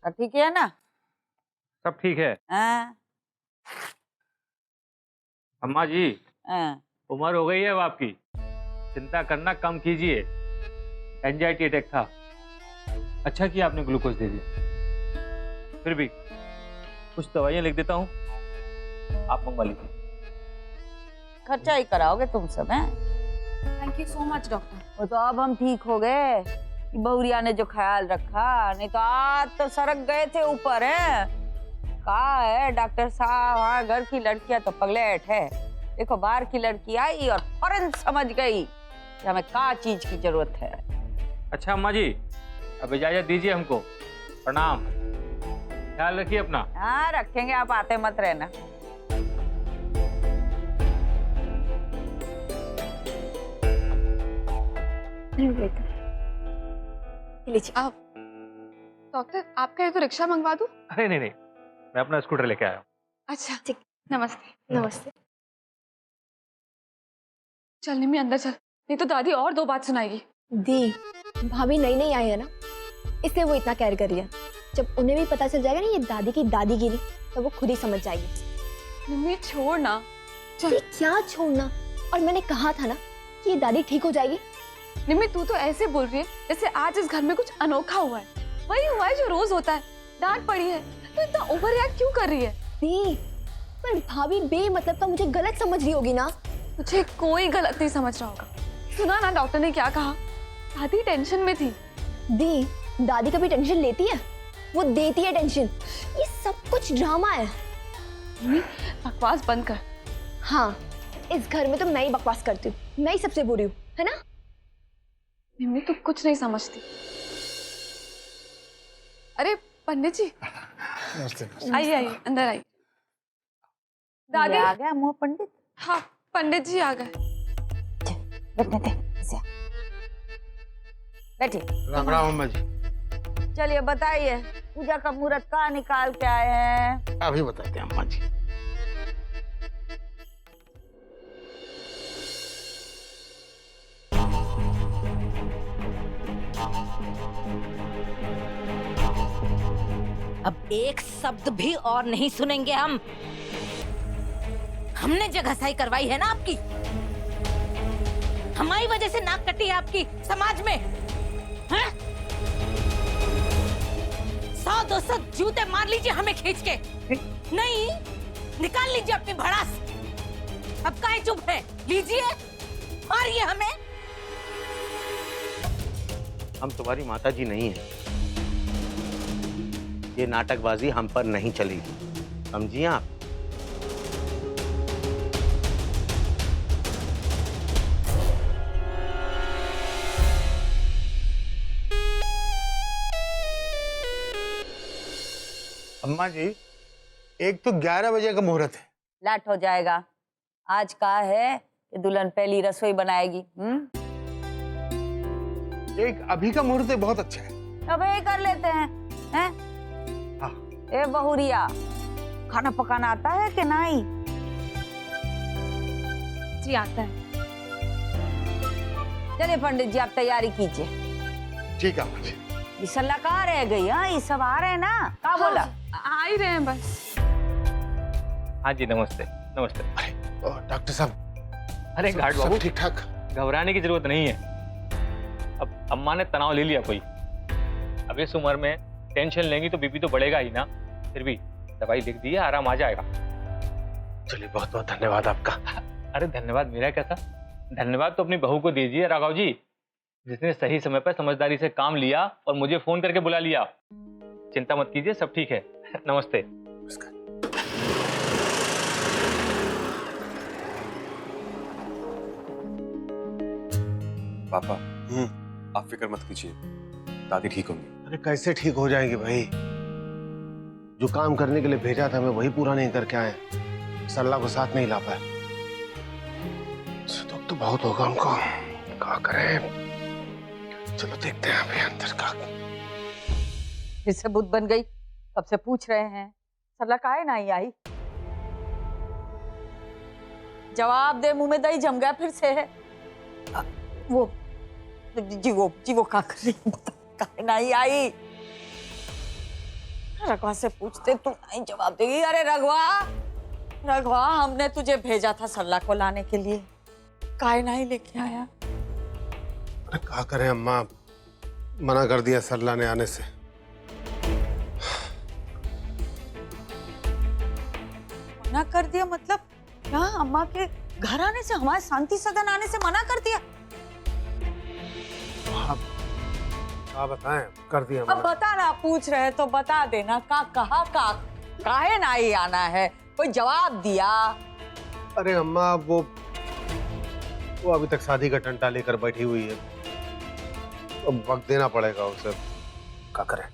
ठीक है ना? सब ठीक है। हाँ। अम्मा जी, हाँ। उम्र हो गई है अब आपकी, चिंता करना कम कीजिए। एंजाइटी अटैक था, अच्छा किया आपने ग्लूकोज दे दिया। फिर भी कुछ दवाइयाँ लिख देता हूँ, आप मंगवा लीजिए। खर्चा ही कराओगे तुम सब हैं? Thank you so much doctor. वो तो अब हम ठीक हो गए, बहुरिया ने जो ख्याल रखा, नहीं तो आज तो सड़क गए थे ऊपर है। कहा है डॉक्टर साहब, हाँ घर की लड़कियां तो पगलेट है। देखो बाहर की लड़की आई और फौरन समझ गई कि हमें क्या चीज की जरूरत है। अच्छा अम्मा जी, अब इजाजत दीजिए हमको। प्रणाम, ख्याल रखिए अपना। हाँ रखेंगे, आप आते मत रहना। आप डॉक्टर, आपका ये तो रिक्शा मंगवा दूं? अरे नहीं नहीं, मैं अपना स्कूटर लेके आया हूँ। अच्छा ठीक, नमस्ते। नमस्ते। चल निम्मी अंदर चल, नहीं तो दादी और दो बात सुनाएगी। दी, भाभी नई नई आई है ना, इसलिए वो इतना केयर कर रही है। जब उन्हें भी पता चल जाएगा ना ये दादी की दादीगिरी, तो वो खुद ही समझ जाएगी। निम्मी छोड़ ना। ये क्या छोड़ना? और मैंने कहा था ना कि ये दादी ठीक हो जाएगी। निम्मी तू तो ऐसे बोल रही है जैसे आज इस घर में कुछ अनोखा हुआ है। वही हुआ है जो रोज होता है। डांट पड़ी है तो इतना ओवर रिएक्ट क्यों कर रही है? दी, पर भाभी बेमतलब का मुझे गलत समझ रही होगी ना। मुझे कोई गलत नहीं समझ रहा होगा। सुना ना डॉक्टर ने क्या कहा? दादी टेंशन में थी। दी, दादी कभी टेंशन लेती है? वो देती है टेंशन। ये सब कुछ ड्रामा है। बकवास बंद कर। हाँ, इस घर में तो मैं ही बकवास करती हूँ, मैं ही सबसे बुरी हूँ, है ना? निम्मी तू कुछ नहीं समझती। अरे पंडित जी, आइए आइए अंदर आइए। दादी आ गया मुँह पंडित। हाँ पंडित जी आ गए। बैठने दे, बैठिए। राम राम अम्मा जी। चलिए बताइए, पूजा का मुहूर्त कहाँ निकाल के आए हैं? अभी बताते हैं अम्मा जी। अब एक शब्द भी और नहीं सुनेंगे हम। हमने जो घसाई करवाई है ना आपकी, हमारी वजह से नाक कटी है आपकी समाज में। हैं? 100-200 जूते मार लीजिए हमें खींच के। नहीं, निकाल लीजिए अपनी भड़ास। अब काहे चुप है? लीजिए, मारिए हमें। हम तुम्हारी माता जी नहीं हैं। ये नाटकबाजी हम पर नहीं चलेगी, समझिए आप? अम्मा जी, एक तो 11 बजे का मुहूर्त है। लाट हो जाएगा। आज का है कि दुल्हन पहली रसोई बनाएगी। एक अभी का मुहूर्त बहुत अच्छा है। अब ये कर लेते हैं, हैं? हाँ। ए बहुरिया, खाना पकाना आता है कि नहीं? जी आता है। चलिए पंडित जी आप तैयारी कीजिए। ठीक है अम्मा जी। ये सल्ला कहाँ रह गई? हाँ ये सब आ रहे हैं ना? क्या बोला? आ ही रहे हैं बस। हाँ जी नमस्ते। नमस्ते। अरे डॉक्टर साहब। अरे घाट बाबू, ठीक ठाक? घबराने की जरूरत नहीं है। अब अम्मा ने तनाव ले लिया कोई। अब इस उम्र में टेंशन लेंगी तो बीपी तो बढ़ेगा ही ना। फिर भी दवाई लिख दी है, आराम आ जाएगा। चलिए बहुत बहुत धन्यवाद आपका। अरे धन्यवाद मेरा कैसा, धन्यवाद तो अपनी बहू को दीजिए राघव जी, जिसने सही समय पर समझदारी से काम लिया और मुझे फोन करके बुला लिया। चिंता मत कीजिए, सब ठीक है। नमस्ते। पापा, आप फिक्र मत कीजिए, दादी ठीक होंगी। अरे कैसे ठीक हो जाएंगे भाई? जो काम करने के लिए भेजा था मैं वही पूरा नहीं करके आए। सल्ला को साथ नहीं ला पाए। दुख तो बहुत होगा हमको, क्या करें? चलो देखते हैं अभी अंदर का। फिर से बुद्ध बन गई, कब से पूछ रहे हैं। सल्ला काहे नहीं आई? जवाब दे, मुंह में दही जम गया फिर से है। वो जी वो क्या कर रही? काहे नहीं आई? रघवा से पूछते तू नहीं जवाब देगी। अरे रघवा, रघवा हमने तुझे भेजा था सरला को लाने के लिए, काहे नहीं लेके आया? अरे क्या करें अम्मा, मना कर दिया सरला ने आने से। मना कर दिया मतलब क्या? अम्मा के घर आने से, हमारे शांति सदन आने से मना कर दिया? क्या बताएं, कर दिया अब मना। बता ना, पूछ रहे तो बता देना। का कहा का काहे नहीं आना है, कोई जवाब दिया? अरे अम्मा वो अभी तक शादी का टंटा लेकर बैठी हुई है, अब वक्त देना पड़ेगा उसे। क्या करें?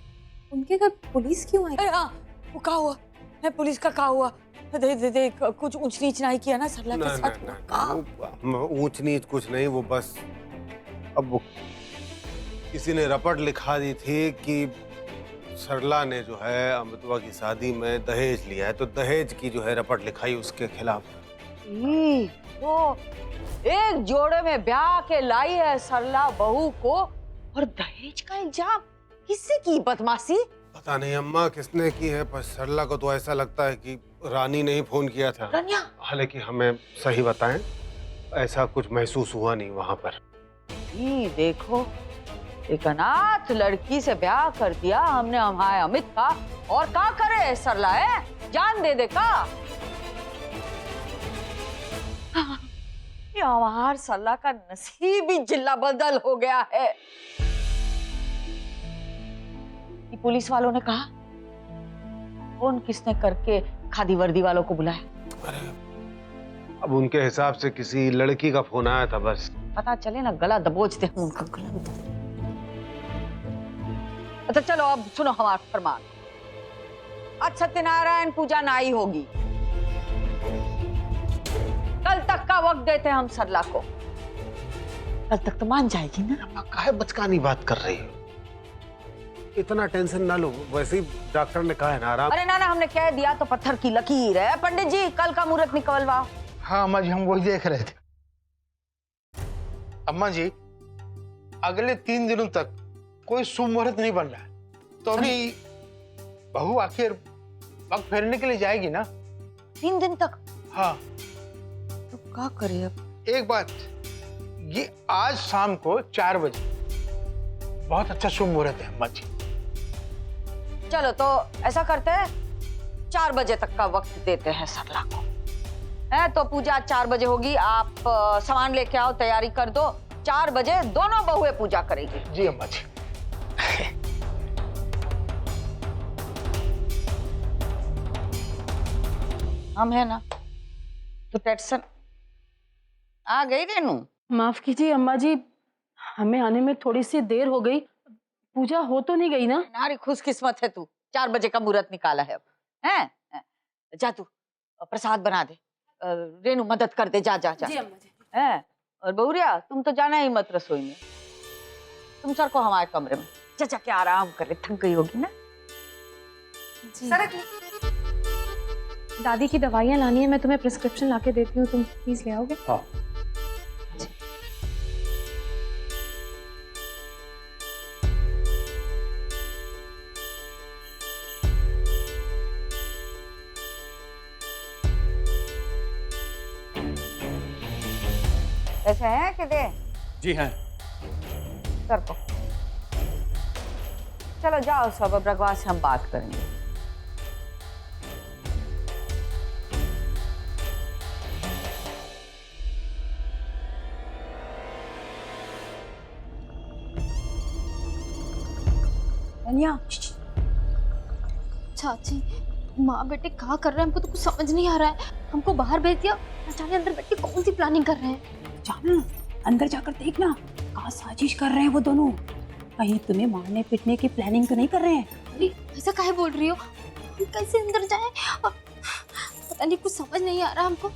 उनके घर पुलिस क्यों आई? अरे हाँ, वो क्या हुआ है? पुलिस का क्या हुआ? दे कुछ ऊंच नीच नहीं किया ना सरला के साथ? नहीं, ऊंच नीच कुछ नहीं, वो बस अब वो किसी ने रपट लिखा दी थी कि सरला ने जो है अमृतवा की शादी में दहेज लिया है, तो दहेज की जो है रपट लिखाई उसके खिलाफ। वो एक जोड़े में ब्याह के लाई है सरला बहू को, और दहेज का इल्जाम किससे की? बदमाशी पता नहीं अम्मा किसने की है, पर सरला को तो ऐसा लगता है कि रानी ने ही फोन किया था। रनिया, हालांकि हमें सही बताएं, ऐसा कुछ महसूस हुआ नहीं वहां पर। देखो, एक अनाथ लड़की से ब्याह कर दिया हमने हमारे अमित का, और क्या करे सरला है? जान दे दे का? हमार सरला का नसीब ही जिल्ला बदल हो गया है। ये पुलिस वालों ने कहा, फोन किसने करके खादी वर्दी वालों को बुलाया? अरे अब उनके हिसाब से किसी लड़की का फोन आया था, बस पता चले ना गला दबोचते हैं उनका गला। अच्छा चलो अब सुनो हमारा फरमान। आज सत्यनारायण पूजा नहीं होगी, कल तक का वक्त देते हैं हम सरला को। कल तक तो मान जाएगी ना? अम्मा काहे बचकानी बात कर रही हो? इतना टेंशन ना लो, वैसे ही डॉक्टर ने कहा है ना आराम। अरे ना हमने कह दिया तो पत्थर की लकीर है। पंडित जी कल का मुहूर्त निकलवाओ। हाँ अम्मा जी, हम वही देख रहे थे। अम्मा जी, अगले 3 दिनों तक कोई शुभ मुहूर्त नहीं बन रहा है, तो अभी बहू आखिर वक्त फेरने के लिए जाएगी ना? 3 दिन तक? हाँ। तो क्या करे अब? एक बात, ये आज शाम को 4 बजे बहुत अच्छा शुभ मुहूर्त है अम्मा जी। चलो तो ऐसा करते हैं, 4 बजे तक का वक्त देते हैं सरला को, है तो पूजा 4 बजे होगी। आप सामान लेके आओ, तैयारी कर दो। 4 बजे दोनों बहुएं पूजा करेगी। जी अम्मा जी। हम है ना, तो टेंशन आ गई रेनू? माफ कीजिए अम्मा जी, हमें आने में थोड़ी सी देर हो गई। पूजा हो तो नहीं गई ना? नारी खुशकिस्मत है तू, 4 बजे का मुहूर्त निकाला है अब। हैं? जा तू प्रसाद बना दे, रेनू मदद कर दे। जा जा जा। जी अम्मा जी। हैं? और बहुरिया तुम तो जाना ही मत रसोई में, तुम सर को हमारे कमरे में जा के आराम करे, थक गई होगी ना। दादी की दवाइयाँ लानी है, मैं तुम्हें प्रिस्क्रिप्शन लाके देती हूँ, तुम प्लीज ले आओगे? हाँ। ऐसे है कि दे? जी हैं। सर को चलो जाओ सब, अब रघवा से हम बात करेंगे। रनिया, चाची, माँ बेटे क्या कर रहे हैं? हमको तो कुछ समझ नहीं आ रहा है। हमको बाहर भेज दिया, न जाने अंदर बैठ के कौन सी प्लानिंग कर रहे हैं। जाना अंदर जाकर देखना, कहाँ साजिश कर रहे हैं वो दोनों। कहीं तुम्हें मारने पीटने की प्लानिंग तो नहीं कर रहे हैं? अरे ऐसा काहे बोल रही हो? हम कैसे अंदर जाएं? पता नहीं, कुछ समझ नहीं आ रहा हमको।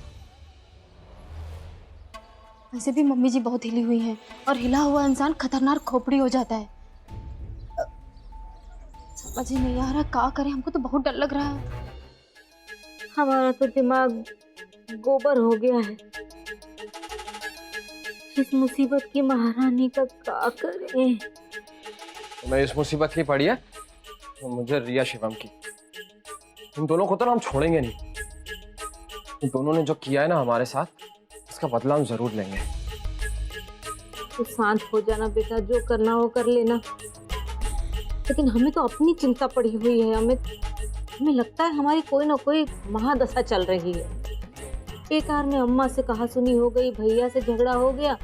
वैसे भी मम्मी जी बहुत हिली हुई हैं, और हिला हुआ इंसान खतरनाक खोपड़ी हो जाता है। समझ ही नहीं आ रहा क्या करें, हमको तो बहुत डर लग रहा है। हमारा तो दिमाग गोबर हो गया है। इस मुसीबत की महारानी का क्या करें? मैं इस मुसीबत की पड़ी है तो मुझे रिया शिवम की। इन दोनों को तो ना हम छोड़ेंगे नहीं। इन दोनों ने जो किया है ना हमारे साथ, इसका बदला हम जरूर लेंगे। तो शांत हो जाना बेटा, जो करना हो कर लेना। लेकिन हमें तो अपनी चिंता पड़ी हुई है। हमें लगता है हमारी कोई ना कोई महादशा चल रही है। बेकार में अम्मा से कहा सुनी हो गई, भैया से झगड़ा हो गया,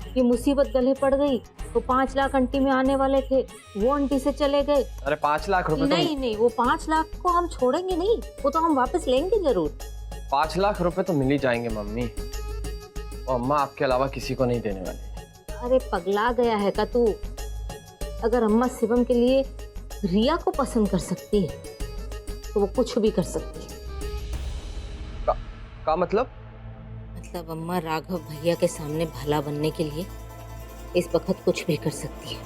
ये मुसीबत गले पड़ गई। तो 5 लाख आंटी में आने वाले थे, वो आंटी से चले गए। अरे 5 लाख रुपए नहीं नहीं, वो 5 लाख को हम छोड़ेंगे नहीं, वो तो हम वापस लेंगे जरूर। 5 लाख रुपए तो मिल ही जाएंगे मम्मी। और अम्मा आपके अलावा किसी को नहीं देने वाली। अरे पगला गया है का तू? अगर अम्मा शिवम के लिए रिया को पसंद कर सकती है तो वो कुछ भी कर सकती है। का मतलब? मतलब अम्मा राघव भैया के सामने भला बनने के लिए इस वक्त कुछ भी कर सकती है।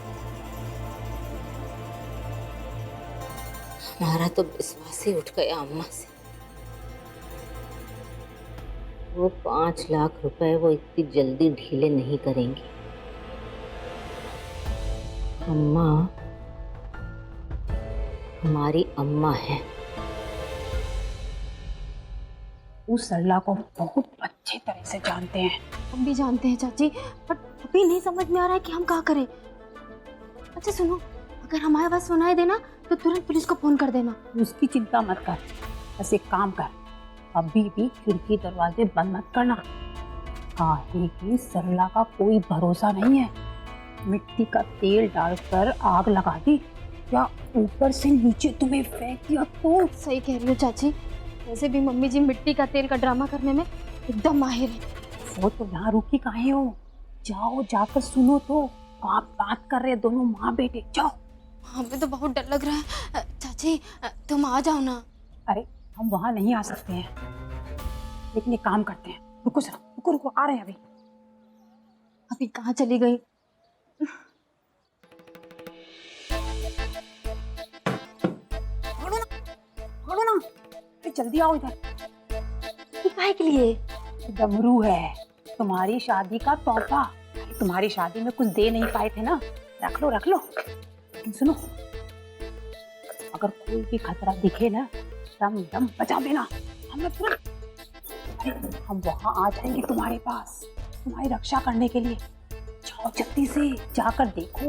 हमारा तो विश्वास ही उठ गया अम्मा से। वो 5 लाख रुपए वो इतनी जल्दी ढीले नहीं करेंगी। अम्मा हमारी अम्मा है। उस सरला को बहुत अच्छे तरह से जानते हैं। हम भी जानते हैं चाची, पर अभी नहीं समझ में आ रहा है कि हम क्या करें। अच्छा सुनो, अगर हमारे पास सुनाई देना तो तुरंत पुलिस को फोन कर देना। उसकी चिंता मत कर, बस एक काम कर, अभी भी खिड़की दरवाजे बंद मत करना। काहे कि सरला का कोई भरोसा नहीं है। मिट्टी का तेल डालकर आग लगा दी या ऊपर से नीचे तुम्हें फेंक दिया तो। सही कह रही हो चाची, वैसे भी मम्मी जी मिट्टी का तेल का ड्रामा करने में एकदम माहिर है। वो तो यहाँ रुकी काहे हो? जाओ जाकर सुनो तो, आप बात कर रहे दोनों माँ बेटे, जाओ। हमें तो बहुत डर लग रहा है। चाची तुम आ जाओ ना। अरे हम वहाँ नहीं आ सकते हैं, लेकिन एक काम करते हैं, रुको जरा, रुको रुको, आ रहे हैं अभी। अभी कहाँ चली गई? छोड़ो ना, जल्दी आओ इधर। ये काहे के लिए? डमरू है, तुम्हारी शादी का तोहफा। तुम्हारी शादी में कुछ दे नहीं पाए थे ना, रख लो रख लो। लेकिन सुनो, अगर कोई भी खतरा दिखे ना, दम दम बचा देना। हमें तुरंत, हम वहां आ जाएंगे तुम्हारे पास, तुम्हारी रक्षा करने के लिए। जाओ जल्दी से, जाकर देखो,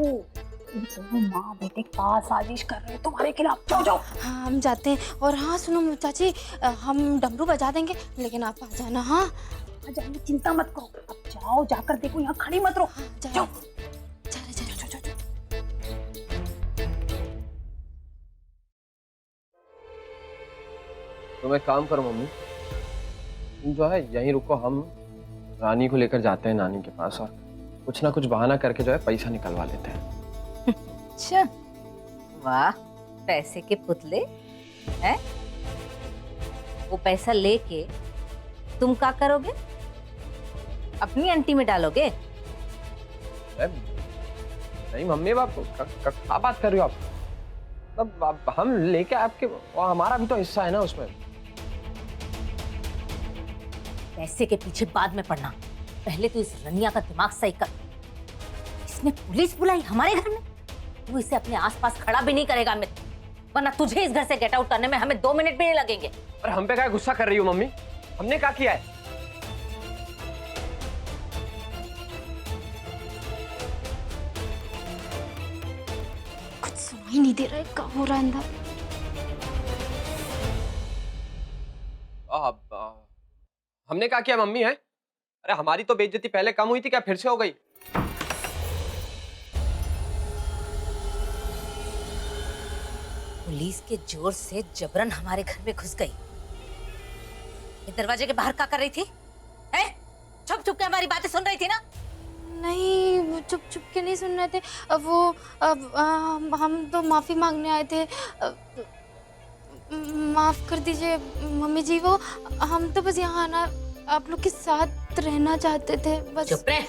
ये दोनों माँ बेटे का साजिश कर रहे हैं तुम्हारे खिलाफ। जाओ जाओ। हाँ हम जाते हैं। और हाँ सुनो चाची, हम डमरू बजा देंगे, लेकिन आप आ जाना। हाँ आ जाएंगे, चिंता मत करो। अब जाओ, जाकर देखो, यहाँ खड़ी मत रहो। जाओ चले चले। जाओ जाओ। तुम एक काम करो मम्मी, तुम जो है यहीं रुको, हम रानी को लेकर जाते हैं नानी के पास और कुछ ना कुछ बहाना करके जो है पैसा निकलवा लेते हैं। अच्छा, वाह, पैसे के पुतले हैं? वो पैसा लेके तुम क्या करोगे? अपनी आंटी में डालोगे? नहीं मम्मी, आप क्या बात कर रही हो आप? अब हम लेके आपके, हमारा भी तो हिस्सा है ना उसमें। पैसे के पीछे बाद में पड़ना, पहले तो इस रनिया का दिमाग सही कर। इसने पुलिस बुलाई हमारे घर में, तू इसे अपने आसपास खड़ा भी नहीं करेगा अमित, वरना तुझे इस घर से गेट आउट करने में हमें 2 मिनट भी नहीं लगेंगे। और हम पे क्या गुस्सा कर रही हो मम्मी? हमने क्या किया है? कुछ सुनाई नहीं दे रहा है, क्या हो रहा है अंदर? हमने क्या किया मम्मी है? अरे हमारी तो बेइज्जती पहले कम हुई थी, क्या फिर से हो गई? पुलिस के जोर से जबरन हमारे घर में घुस गई। ये दरवाजे के बाहर क्या कर रही थी? हैं? छुप छुप के हमारी बातें सुन रही थी ना? नहीं, वो चुप चुप के नहीं सुन रहे थे। हम तो माफी मांगने आए थे। माफ कर दीजिए मम्मी जी, वो हम तो बस यहाँ आना, आप लोग के साथ रहना चाहते थे बस। चुप रहे।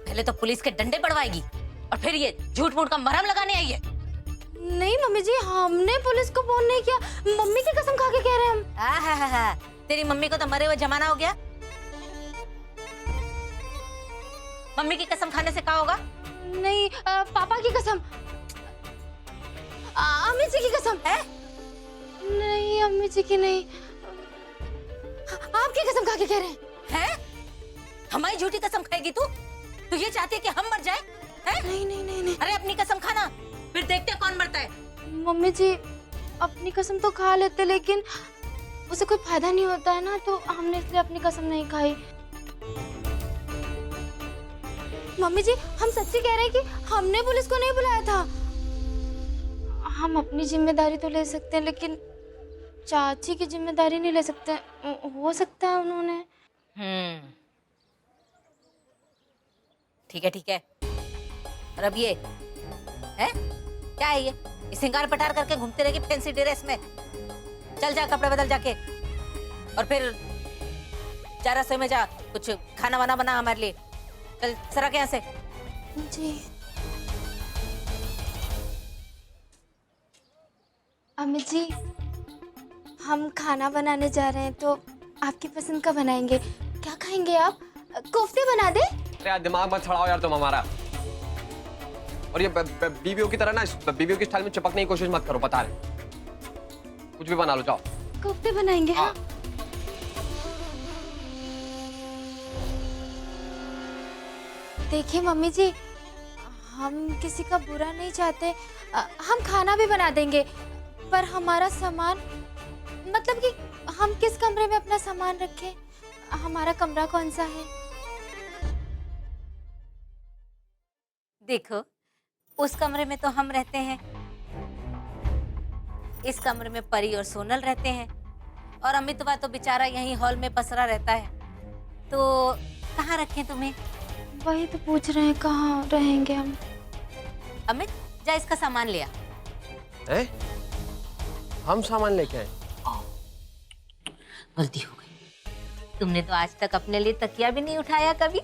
पहले तो पुलिस के डंडे पड़वाएगी और फिर ये झूठ मूठ का मरहम लगाने आई है। नहीं मम्मी जी, हमने पुलिस को फोन नहीं किया, मम्मी की कसम खा के कह रहे हैं हम। तेरी मम्मी को तो मरे हुए जमाना हो गया। मम्मी की कसम खाने से क्या होगा? नहीं पापा की कसम, अमित जी की कसम है। नहीं अम्मी जी की नहीं। आपकी कसम खा के कह रहे हैं? हमारी झूठी कसम खाएगी तू? तू ये चाहती है कि हम मर जाएं? हैं? नहीं नहीं नहीं नहीं। अरे अपनी कसम खाना, फिर देखते हैं कौन मरता है। मम्मी जी अपनी कसम तो खा लेते लेकिन उसे कोई फायदा नहीं होता है ना, तो हमने इसलिए अपनी कसम नहीं खाई। मम्मी जी हम सच्ची कह रहे हैं कि हमने पुलिस को नहीं बुलाया था। हम अपनी जिम्मेदारी तो ले सकते हैं लेकिन चाची की जिम्मेदारी नहीं ले सकते। हो सकता है उन्होंने। ठीक है ठीक है। और अब ये है क्या है ये श्रृंगार पटार करके घूमते रहेगी फैंसी ड्रेस में? चल जा कपड़े बदल जाके, और फिर जा रसोई में जा, कुछ खाना वाना बना हमारे लिए। चल सरक यहाँ से। जी अम्मी जी हम खाना बनाने जा रहे हैं तो आपकी पसंद का बनाएंगे। क्या खाएंगे आप? कोफ्ते बना दे? अरे यार दिमाग मत सड़ाओ यार तुम हमारा। और ये बीवियों की तरह ना बीवियों की स्टाइल में चिपकने की कोशिश मत करो, बता रहे। कुछ भी बना लो, जाओ। कोफ्ते बनाएंगे। हाँ। देखिए मम्मी जी हम किसी का बुरा नहीं चाहते, हम खाना भी बना देंगे, पर हमारा सामान, मतलब कि हम किस कमरे में अपना सामान रखें? हमारा कमरा कौन सा है? देखो उस कमरे में तो हम रहते हैं, इस कमरे में परी और सोनल रहते हैं, और अमितवा तो बेचारा यहीं हॉल में पसरा रहता है। तो कहाँ रखें तुम्हें? वही तो पूछ रहे हैं कहाँ रहेंगे हम। अमित जा इसका सामान ले आ। हम सामान लेके आए? गलती हो गई, तुमने तो आज तक अपने लिए तकिया भी नहीं उठाया कभी।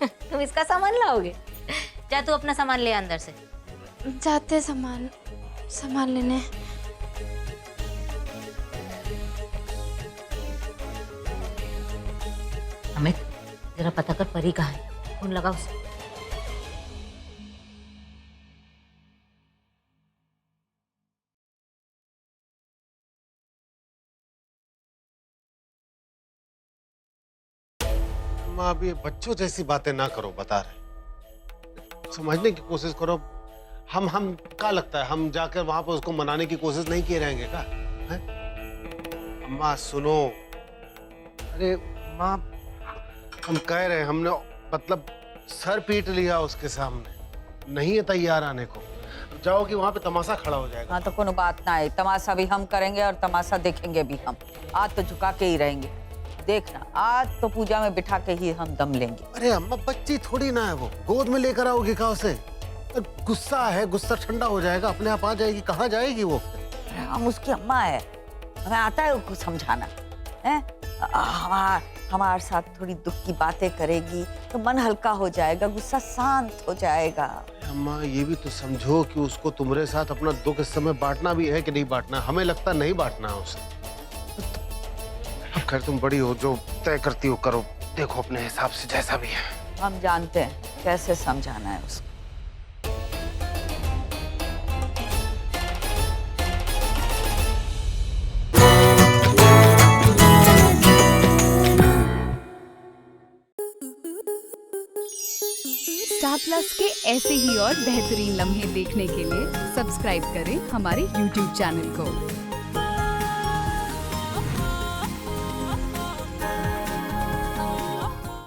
तुम इसका सामान लाओगे? जा तू अपना सामान ले अंदर से। जाते सामान लेने। अमित जरा पता कर परी कहाँ है, फोन लगा उसे। माँ अभी बच्चों जैसी बातें ना करो, बता रहे। समझने की कोशिश करो। हम क्या लगता है हम जाकर वहां पर उसको मनाने की कोशिश नहीं किए रहेंगे क्या? अम्मा सुनो। अरे माँ हम कह रहे हैं, हमने मतलब सर पीट लिया उसके सामने, नहीं है तैयार आने को। जाओ कि वहां पे तमाशा खड़ा हो जाएगा। हाँ तो कोनो बात ना है, तमाशा भी हम करेंगे और तमाशा देखेंगे भी हम। आज तो झुका के ही रहेंगे, देखना आज तो पूजा में बिठा के ही हम दम लेंगे। अरे अम्मा बच्ची थोड़ी ना है वो, गोद में लेकर आओगी क्या उसे? गुस्सा है, गुस्सा ठंडा हो जाएगा, अपने आप आ जाएगी। कहाँ जाएगी वो? हम उसकी अम्मा है, हमें आता है उसको समझाना है। हमारे साथ थोड़ी दुख की बातें करेगी तो मन हल्का हो जाएगा, गुस्सा शांत हो जाएगा। अम्मा ये भी तो समझो कि उसको तुम्हारे साथ अपना दुख इस समय बांटना भी है कि नहीं बांटना। हमें लगता नहीं बांटना है उसे। अब खैर तुम बड़ी हो, जो तय करती हो करो, देखो अपने हिसाब से जैसा भी है। हम जानते हैं कैसे समझाना है उसको। स्टार प्लस के ऐसे ही और बेहतरीन लम्हे देखने के लिए सब्सक्राइब करें हमारे YouTube चैनल को।